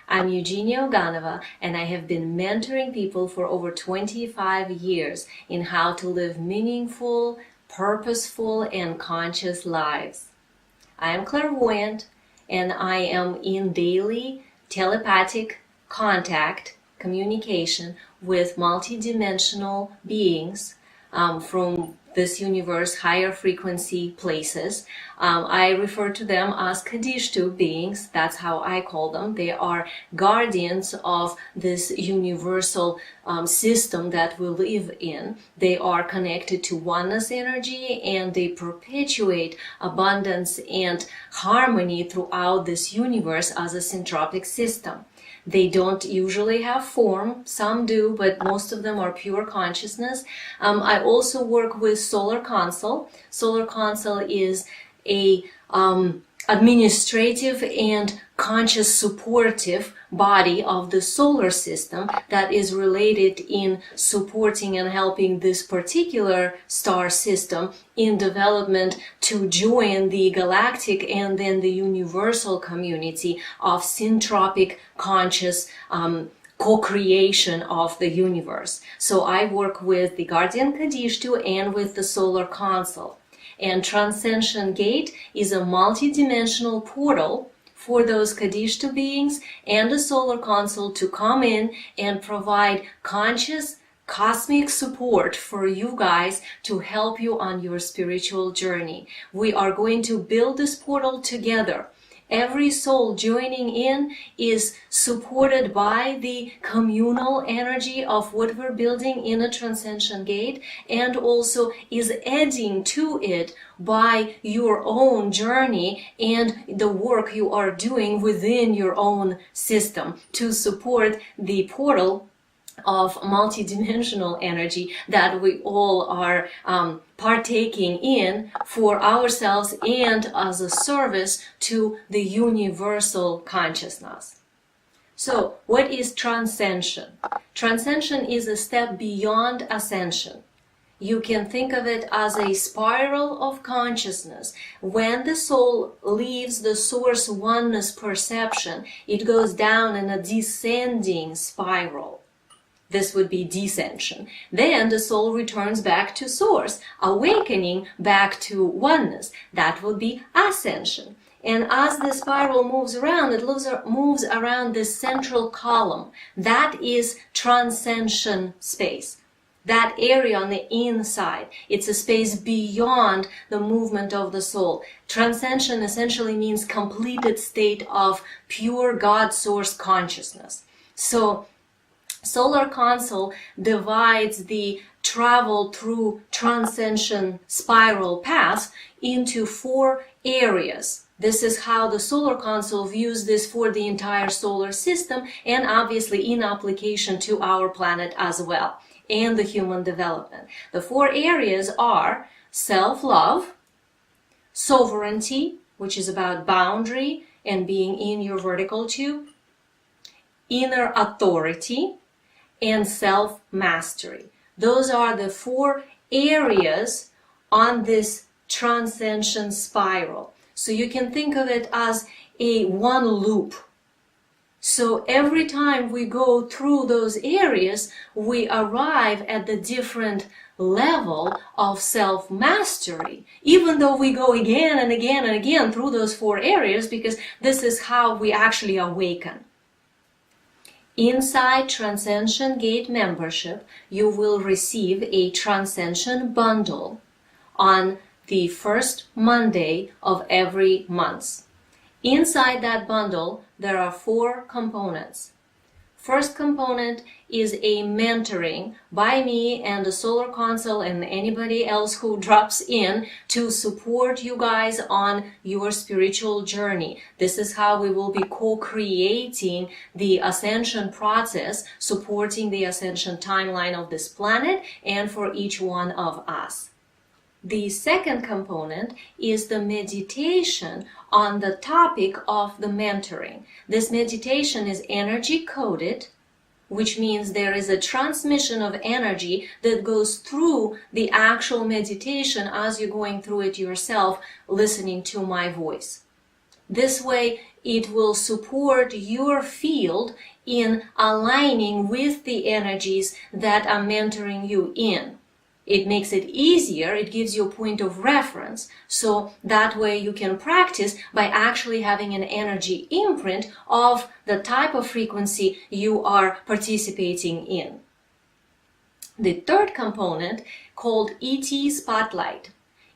I'm Eugenia Oganova, and I have been mentoring people for over 25 years in how to live meaningful, purposeful, and conscious lives. I am clairvoyant, and I am in daily telepathic contact, communication with multidimensional beings from this universe, higher frequency places. I refer to them as Kadishtu beings. That's how I call them. They are guardians of this universal system that we live in. They are connected to oneness energy, and they perpetuate abundance and harmony throughout this universe as a syntropic system. They don't usually have form. Some do, but most of them are pure consciousness. I also work with Solar Council. Solar Council is a administrative and conscious supportive body of the solar system that is related in supporting and helping this particular star system in development to join the galactic and then the universal community of syntropic conscious co-creation of the universe. So I work with the Guardian Kadishtu and with the Solar Council. And Transcension Gate is a multi-dimensional portal for those Kadishtu beings and the Solar Council to come in and provide conscious cosmic support for you guys to help you on your spiritual journey. We are going to build this portal together. Every soul joining in is supported by the communal energy of what we're building in a Transcension Gate, and also is adding to it by your own journey and the work you are doing within your own system to support the portal of multidimensional energy that we all are partaking in for ourselves and as a service to the universal consciousness. So, what is Transcension? Transcension is a step beyond ascension. You can think of it as a spiral of consciousness. When the soul leaves the source oneness perception, it goes down in a descending spiral. This would be descension. Then the soul returns back to source, awakening back to oneness. That would be ascension. And as the spiral moves around, it moves around this central column. That is Transcension space. That area on the inside. It's a space beyond the movement of the soul. Transcension essentially means completed state of pure God source consciousness. So Solar Council divides the travel through Transcension spiral path into 4 areas. This is how the Solar Council views this for the entire solar system, and obviously in application to our planet as well, and the human development. The 4 areas are self-love, sovereignty, which is about boundary and being in your vertical tube, inner authority, and self-mastery. Those are the 4 areas on this Transcension spiral. So you can think of it as a one loop. So every time we go through those areas, we arrive at the different level of self-mastery, even though we go again and again and again through those 4 areas, because this is how we actually awaken. Inside Transcension Gate membership, you will receive a Transcension bundle on the first Monday of every month. Inside that bundle, there are 4 components. First component is a mentoring by me and the Solar Council and anybody else who drops in to support you guys on your spiritual journey. This is how we will be co-creating the ascension process, supporting the ascension timeline of this planet and for each one of us. The second component is the meditation on the topic of the mentoring. This meditation is energy coded, which means there is a transmission of energy that goes through the actual meditation as you're going through it yourself, listening to my voice. This way, it will support your field in aligning with the energies that are mentoring you in. It makes it easier, it gives you a point of reference, so that way you can practice by actually having an energy imprint of the type of frequency you are participating in. The third component, called ET Spotlight.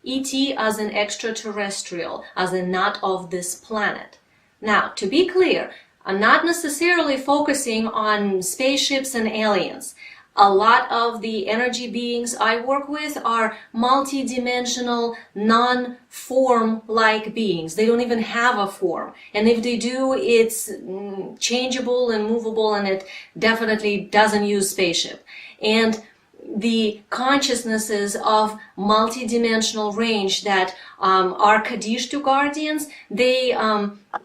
ET as an extraterrestrial, as a not of this planet. Now, to be clear, I'm not necessarily focusing on spaceships and aliens. A lot of the energy beings I work with are multi-dimensional, non-form-like beings. They don't even have a form. And if they do, it's changeable and movable, and it definitely doesn't use spaceship. And the consciousnesses of multi-dimensional range that are Kadishtu guardians, they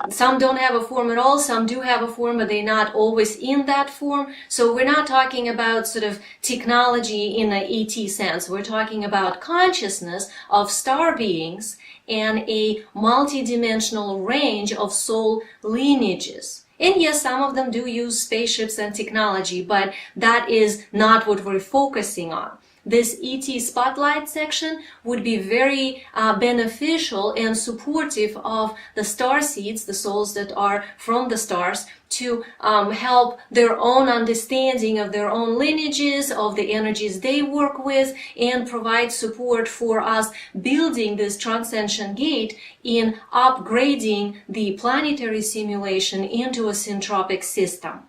some don't have a form at all, some do have a form, but they're not always in that form. So we're not talking about sort of technology in an ET sense. We're talking about consciousness of star beings and a multi-dimensional range of soul lineages. And yes, some of them do use spaceships and technology, but that is not what we're focusing on. This ET Spotlight section would be very beneficial and supportive of the star seeds, the souls that are from the stars, to help their own understanding of their own lineages, of the energies they work with, and provide support for us building this Transcension gate in upgrading the planetary simulation into a syntropic system.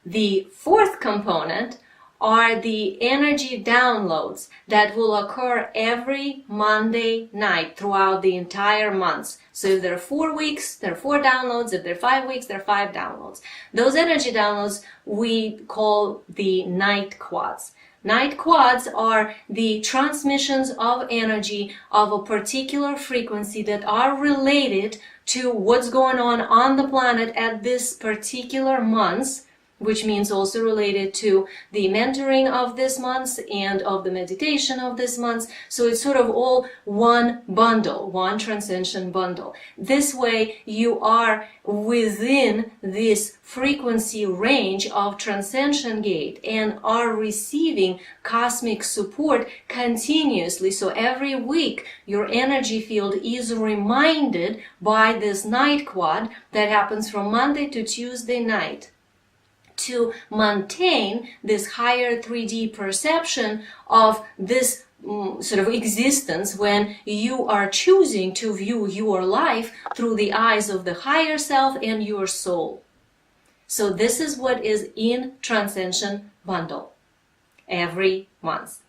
The fourth component are the energy downloads that will occur every Monday night throughout the entire month. So if there are 4 weeks, there are 4 downloads. If there are 5 weeks, there are 5 downloads. Those energy downloads we call the night quads. Night quads are the transmissions of energy of a particular frequency that are related to what's going on the planet at this particular month, which means also related to the mentoring of this month and of the meditation of this month. So it's sort of all one bundle, one Transcension bundle. This way you are within this frequency range of Transcension gate and are receiving cosmic support continuously. So every week your energy field is reminded by this night quad that happens from Monday to Tuesday night, to maintain this higher 3D perception of this sort of existence when you are choosing to view your life through the eyes of the higher self and your soul. So this is what is in Transcension bundle every month.